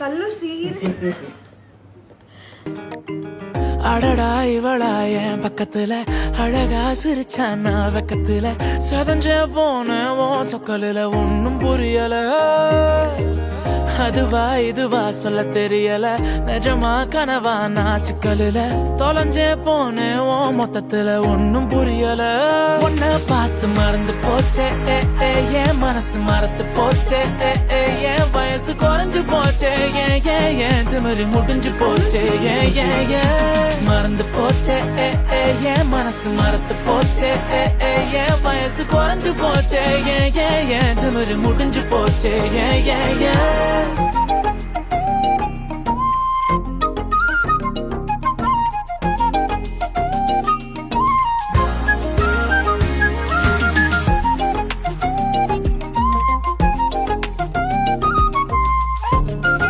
கல்லு சீர் அடடா இவளா என் பக்கத்துல அழகா சிரிச்சானா வெக்கத்துல சதஞ்ச போன ஓ சொக்கலில ஒன்னும் புரியல அதுவா இதுவா சொல்ல தெரியல நிஜமா கனவா நான் சிக்கலில தொலைஞ்சே போன ஓ மொத்தத்துல ஒன்னும் புரியல உன்னை பார்த்து மறந்து போச்சே என் மனசு மறந்து போச்சே என் வயசு குறைஞ்சு போச்சே ஏன் திமிரு முடிஞ்சு போச்சே மறந்து போச்சே என் மனசு மறந்து போச்சே என் வயசு குறைஞ்சு போச்சே ஏன் திமிரு முடிஞ்சு போச்சே